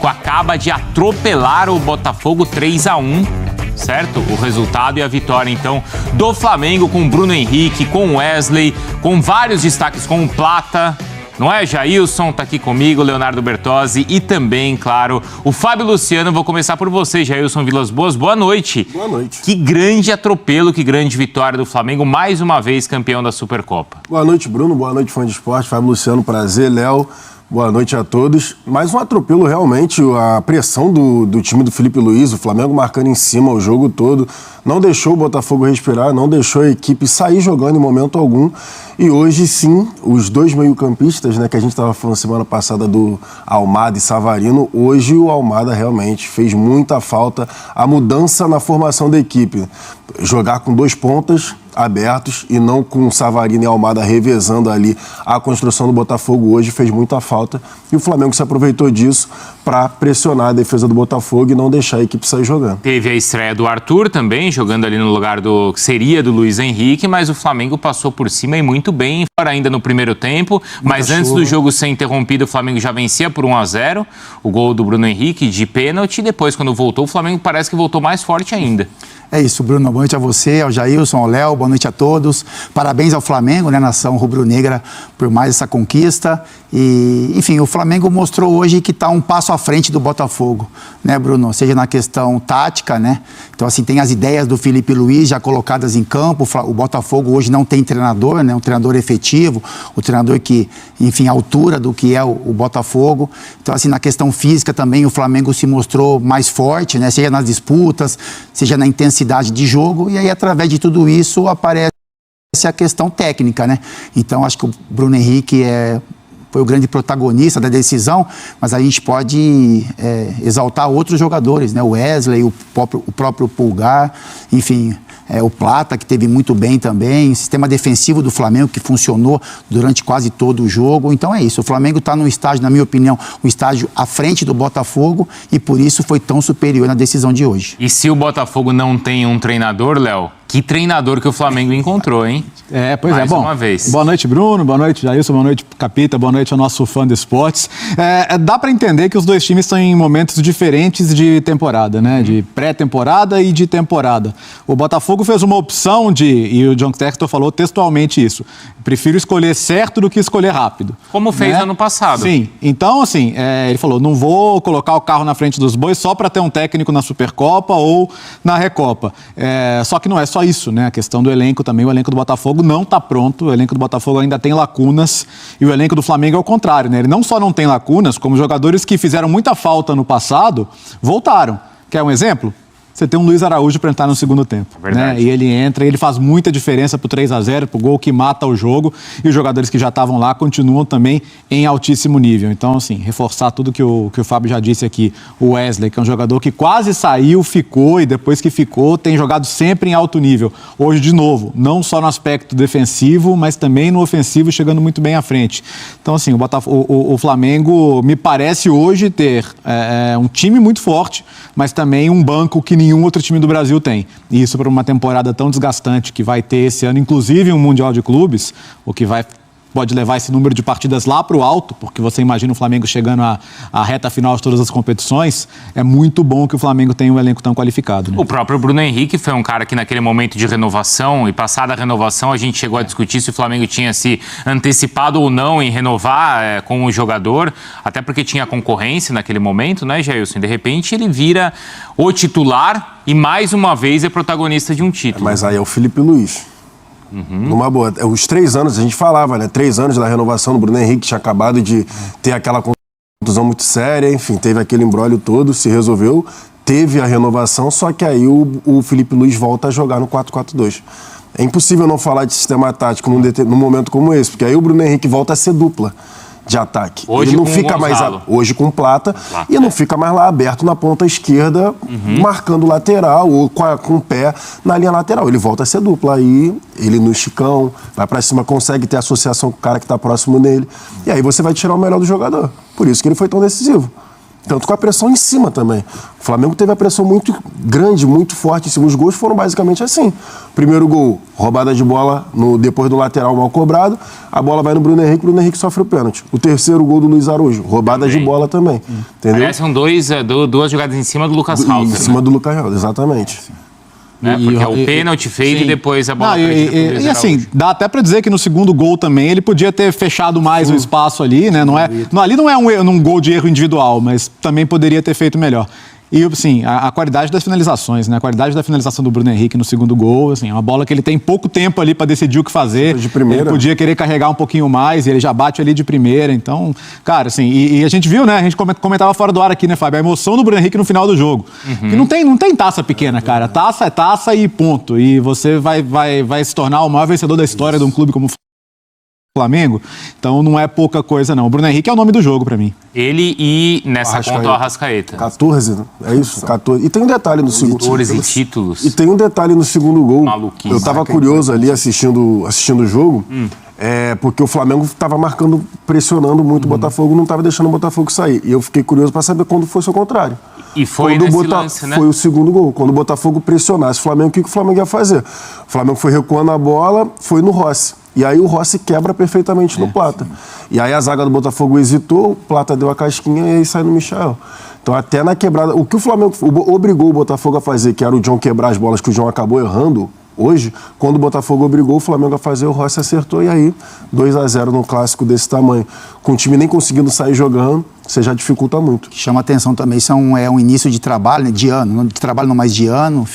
Acaba de atropelar o Botafogo 3-1, certo? O resultado e a vitória, então, do Flamengo com Bruno Henrique, com Wesley, com vários destaques, com o Plata, não é? Jailson tá aqui comigo, Leonardo Bertozzi e também, claro, o Fábio Luciano. Vou começar por você, Jailson Vilas Boas. Boa noite. Boa noite. Que grande atropelo, que grande vitória do Flamengo, mais uma vez campeão da Supercopa. Boa noite, Bruno. Boa noite, fã de esporte. Fábio Luciano, prazer. Léo, boa noite a todos. Mais um atropelo, realmente, a pressão do time do Felipe Luiz, o Flamengo marcando em cima o jogo todo, não deixou o Botafogo respirar, não deixou a equipe sair jogando em momento algum. E hoje, sim, os dois meio-campistas, né, que a gente estava falando semana passada do Almada e Savarino, hoje o Almada realmente fez muita falta a mudança na formação da equipe. Jogar com dois pontas abertos e não com Savarino e Almada revezando ali a construção do Botafogo hoje fez muita falta. E o Flamengo se aproveitou disso para pressionar a defesa do Botafogo e não deixar a equipe sair jogando. Teve a estreia do Arthur também, jogando ali no lugar do que seria do Luiz Henrique, mas o Flamengo passou por cima e muito bem, fora ainda no primeiro tempo. Mas antes do jogo ser interrompido, o Flamengo já vencia por 1-0, o gol do Bruno Henrique de pênalti, e depois, quando voltou, o Flamengo parece que voltou mais forte ainda. É isso, Bruno. Boa noite a você, ao Jailson, ao Léo, boa noite a todos. Parabéns ao Flamengo, né, nação rubro-negra, por mais essa conquista. E, enfim, o Flamengo mostrou hoje que está um passo à frente do Botafogo, né, Bruno? Seja na questão tática, né? Então, assim, tem as ideias do Felipe Luiz já colocadas em campo. O Botafogo hoje não tem treinador, né? Um treinador efetivo, o treinador que, enfim, à altura do que é o Botafogo. Então, assim, na questão física também o Flamengo se mostrou mais forte, né? Seja nas disputas, seja na intensidade de jogo. E aí, através de tudo isso, aparece a questão técnica, né? Então, acho que o Bruno Henrique foi o grande protagonista da decisão, mas a gente pode exaltar outros jogadores, né? O Wesley, o próprio Pulgar, enfim, o Plata, que teve muito bem também, o sistema defensivo do Flamengo que funcionou durante quase todo o jogo. Então é isso, o Flamengo está num estágio, na minha opinião, um estágio à frente do Botafogo e por isso foi tão superior na decisão de hoje. E se o Botafogo não tem um treinador, Léo, que treinador que o Flamengo encontrou, hein? Pois mais bom, uma vez. Boa noite, Bruno, boa noite, Jailson, boa noite, Capita, boa noite ao nosso fã de esportes. Dá para entender que os dois times estão em momentos diferentes de temporada, né? De pré-temporada e de temporada. O Botafogo fez uma opção e o John Textor falou textualmente isso, prefiro escolher certo do que escolher rápido. Como fez ano passado. Sim, então assim, ele falou, não vou colocar o carro na frente dos bois só para ter um técnico na Supercopa ou na Recopa. Só que não é só isso, né? A questão do elenco também, o elenco do Botafogo não está pronto, o elenco do Botafogo ainda tem lacunas e o elenco do Flamengo é o contrário, né? Ele não só não tem lacunas, como jogadores que fizeram muita falta no passado voltaram. Quer um exemplo? Você tem um Luiz Araújo para entrar no segundo tempo. Né? E ele entra, e ele faz muita diferença pro 3-0, pro gol que mata o jogo. E os jogadores que já estavam lá continuam também em altíssimo nível. Então, assim, reforçar tudo que o Fábio já disse aqui. O Wesley, que é um jogador que quase saiu, ficou, e depois que ficou, tem jogado sempre em alto nível. Hoje, de novo, não só no aspecto defensivo, mas também no ofensivo, chegando muito bem à frente. Então, assim, o Flamengo me parece hoje ter um time muito forte, mas também um banco que nenhum outro time do Brasil tem. E isso para uma temporada tão desgastante que vai ter esse ano, inclusive um Mundial de Clubes, o que pode levar esse número de partidas lá para o alto, porque você imagina o Flamengo chegando à reta final de todas as competições, é muito bom que o Flamengo tenha um elenco tão qualificado. Né? O próprio Bruno Henrique foi um cara que naquele momento de renovação, e passada a renovação, a gente chegou a discutir se o Flamengo tinha se antecipado ou não em renovar com o jogador, até porque tinha concorrência naquele momento, né, Jailson? De repente ele vira o titular e mais uma vez é protagonista de um título. Mas aí é o Felipe Luiz. Numa boa. Os 3 anos, a gente falava, né? 3 anos da renovação do Bruno Henrique, tinha acabado de ter aquela contusão muito séria, enfim, teve aquele imbróglio todo, se resolveu, teve a renovação, só que aí o Felipe Luiz volta a jogar no 4-4-2. É impossível não falar de sistema tático num momento como esse, porque aí o Bruno Henrique volta a ser dupla de ataque. Hoje ele não com fica mais hoje com Plata e não fica mais lá aberto na ponta esquerda, marcando lateral ou com o pé na linha lateral. Ele volta a ser dupla. Aí ele no esticão, vai pra cima, consegue ter associação com o cara que tá próximo dele. E aí você vai tirar o melhor do jogador. Por isso que ele foi tão decisivo. Tanto com a pressão em cima também. O Flamengo teve a pressão muito grande, muito forte em cima. Os gols foram basicamente assim. Primeiro gol, roubada de bola depois do lateral mal cobrado. A bola vai no Bruno Henrique sofre o pênalti. O terceiro gol do Luiz Araújo, roubada de bola também. Entendeu? Aliás, são duas jogadas em cima do Lucas Halter. Em cima do Lucas Halter, exatamente. Né? Porque é o pênalti feito e depois a bola perdida pro Luiz assim, Araújo. dá até pra dizer que no segundo gol também ele podia ter fechado mais o espaço ali, né? Ali não é um gol de erro individual, mas também poderia ter feito melhor. E, assim, a qualidade das finalizações, né? A qualidade da finalização do Bruno Henrique no segundo gol, assim, é uma bola que ele tem pouco tempo ali para decidir o que fazer. De primeira. Ele podia querer carregar um pouquinho mais e ele já bate ali de primeira. Então, cara, assim, e a gente viu, né? A gente comentava fora do ar aqui, né, Fábio? A emoção do Bruno Henrique no final do jogo. Que não tem taça pequena, cara. Taça é taça e ponto. E você vai se tornar o maior vencedor da história de um clube como o Flamengo, então não é pouca coisa não. O Bruno Henrique é o nome do jogo pra mim. Ele e nessa conta o Arrascaeta. 14, é isso? 14. E tem um detalhe no segundo. 14 títulos. E tem um detalhe no segundo gol. Maluquice. Eu tava curioso ali assistindo o jogo, porque o Flamengo tava marcando, pressionando muito o Botafogo, não tava deixando o Botafogo sair. E eu fiquei curioso para saber quando fosse o contrário. E foi quando nesse lance, né? Foi o segundo gol. Quando o Botafogo pressionasse o Flamengo, o que o Flamengo ia fazer? O Flamengo foi recuando a bola, foi no Rossi. E aí o Rossi quebra perfeitamente no Plata. Sim. E aí a zaga do Botafogo hesitou, o Plata deu a casquinha e aí sai no Michael. Então até na quebrada... O que o Flamengo obrigou o Botafogo a fazer, que era o John quebrar as bolas, que o John acabou errando hoje, quando o Botafogo obrigou o Flamengo a fazer, o Rossi acertou e aí 2-0 num clássico desse tamanho. Com o time nem conseguindo sair jogando, você já dificulta muito. Chama atenção também, é um início de trabalho, né, de ano, de trabalho não mais de ano.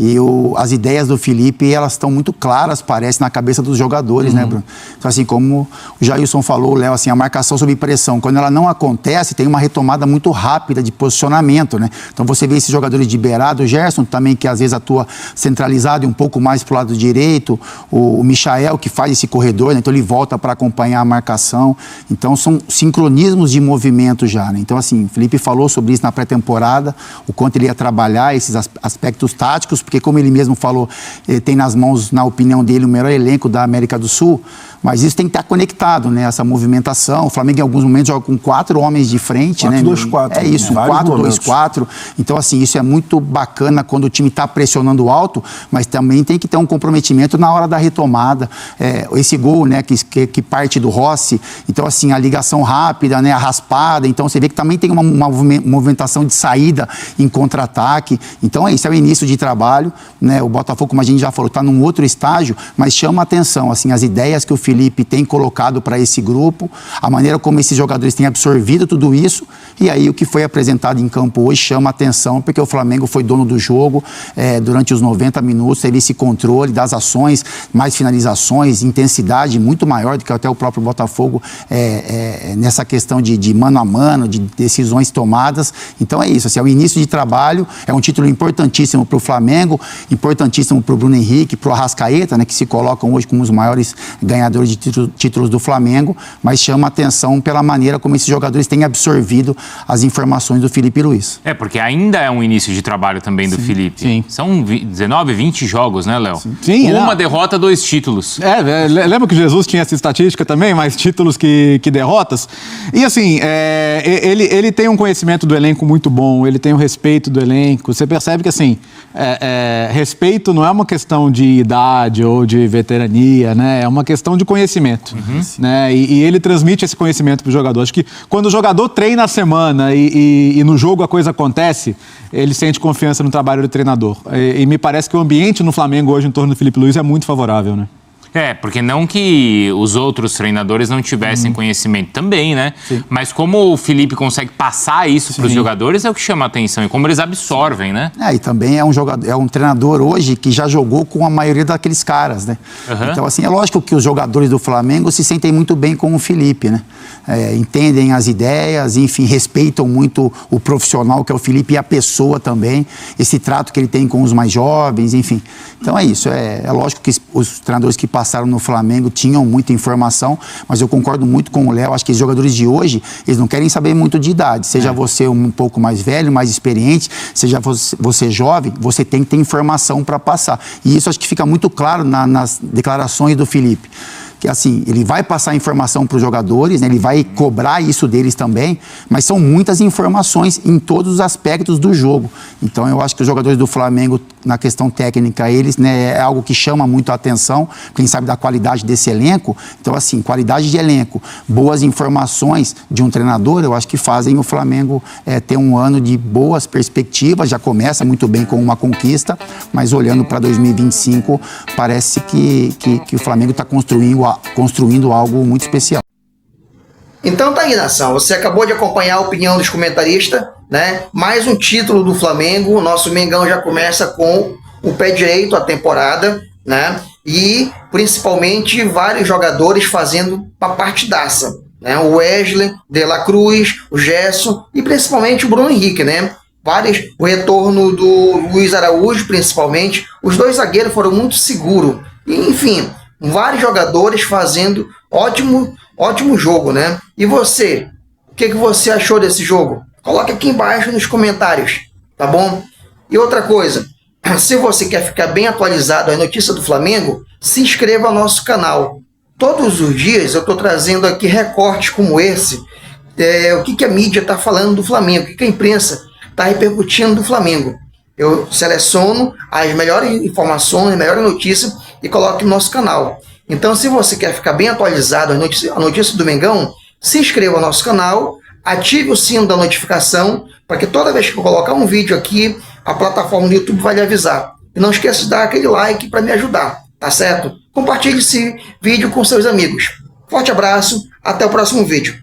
E as ideias do Felipe, elas estão muito claras, parece, na cabeça dos jogadores, né, Bruno? Então, assim, como o Jailson falou, Léo, assim, a marcação sob pressão, quando ela não acontece, tem uma retomada muito rápida de posicionamento, né? Então, você vê esses jogadores de beirada, o Gerson também, que às vezes atua centralizado e um pouco mais pro lado direito, o Michael, que faz esse corredor, né? Então, ele volta para acompanhar a marcação. Então, são sincronismos de movimento já, né? Então, assim, o Felipe falou sobre isso na pré-temporada, o quanto ele ia trabalhar esses aspectos táticos, porque como ele mesmo falou, ele tem nas mãos, na opinião dele, o melhor elenco da América do Sul, mas isso tem que estar conectado, né? Essa movimentação. O Flamengo, em alguns momentos, joga com 4 homens de frente, 4-2-4. É isso, 4-2-4. Então, assim, isso é muito bacana quando o time está pressionando alto, mas também tem que ter um comprometimento na hora da retomada. Esse gol, né, que parte do Rossi, então, assim, a ligação rápida, né, a raspada, então você vê que também tem uma movimentação de saída em contra-ataque. Então, é isso, é o início de trabalho, né? O Botafogo, como a gente já falou, está num outro estágio, mas chama a atenção, assim, as ideias que o Felipe tem colocado para esse grupo, a maneira como esses jogadores têm absorvido tudo isso, e aí o que foi apresentado em campo hoje chama a atenção, porque o Flamengo foi dono do jogo durante os 90 minutos, teve esse controle das ações, mais finalizações, intensidade muito maior do que até o próprio Botafogo nessa questão de mano a mano, de decisões tomadas. Então é isso, assim, é o início de trabalho, é um título importantíssimo para o Flamengo, importantíssimo para o Bruno Henrique, para o Arrascaeta, né, que se colocam hoje como os maiores ganhadores de títulos do Flamengo, mas chama a atenção pela maneira como esses jogadores têm absorvido as informações do Felipe Luiz. Porque ainda é um início de trabalho também do Felipe. Sim. São 19, 20 jogos, né, Léo? Sim, uma derrota, 2 títulos. Lembra que Jesus tinha essa estatística também, mais títulos que derrotas? E assim, ele tem um conhecimento do elenco muito bom, ele tem um respeito do elenco. Você percebe que assim, respeito não é uma questão de idade ou de veterania, né? É uma questão de conhecimento, né? E ele transmite esse conhecimento para o jogador. Acho que quando o jogador treina a semana e no jogo a coisa acontece, ele sente confiança no trabalho do treinador. E me parece que o ambiente no Flamengo hoje em torno do Felipe Luiz é muito favorável, né? Porque não que os outros treinadores não tivessem conhecimento também, né? Sim. Mas como o Felipe consegue passar isso para os jogadores é o que chama a atenção e como eles absorvem, né? E também é um treinador hoje que já jogou com a maioria daqueles caras, né? Então, assim, é lógico que os jogadores do Flamengo se sentem muito bem com o Felipe, né? Entendem as ideias, enfim, respeitam muito o profissional que é o Felipe e a pessoa também, esse trato que ele tem com os mais jovens, enfim. Então é isso, é lógico que os treinadores que passaram no Flamengo tinham muita informação, mas eu concordo muito com o Léo, acho que os jogadores de hoje, eles não querem saber muito de idade, seja você um pouco mais velho, mais experiente, seja você jovem, você tem que ter informação para passar. E isso acho que fica muito claro nas declarações do Felipe. que assim, ele vai passar informação para os jogadores, né? Ele vai cobrar isso deles também, mas são muitas informações em todos os aspectos do jogo. Então eu acho que os jogadores do Flamengo, na questão técnica, eles, né, é algo que chama muito a atenção, quem sabe da qualidade desse elenco. Então assim, qualidade de elenco, boas informações de um treinador, eu acho que fazem o Flamengo ter um ano de boas perspectivas. Já começa muito bem com uma conquista, mas olhando para 2025, parece que o Flamengo está construindo algo muito especial. Então tá aí, nação. Você acabou de acompanhar a opinião dos comentaristas, né? Mais um título do Flamengo. O nosso Mengão já começa com o pé direito a temporada, né? E principalmente vários jogadores fazendo uma partidaça, né? O Wesley, De La Cruz, o Gerson e principalmente o Bruno Henrique, né? O retorno do Luiz Araújo, principalmente. Os dois zagueiros foram muito seguros. E, enfim, vários jogadores fazendo ótimo jogo, né? E você? O que você achou desse jogo? Coloque aqui embaixo nos comentários, tá bom? E outra coisa, se você quer ficar bem atualizado a notícia do Flamengo, se inscreva no nosso canal. Todos os dias eu estou trazendo aqui recortes como esse, o que a mídia está falando do Flamengo, o que a imprensa está repercutindo do Flamengo. Eu seleciono as melhores informações, as melhores notícias e coloco no nosso canal. Então, se você quer ficar bem atualizado a notícia do Mengão, se inscreva no nosso canal, ative o sino da notificação, para que toda vez que eu colocar um vídeo aqui, a plataforma do YouTube vai lhe avisar. E não esqueça de dar aquele like para me ajudar, tá certo? Compartilhe esse vídeo com seus amigos. Forte abraço, até o próximo vídeo.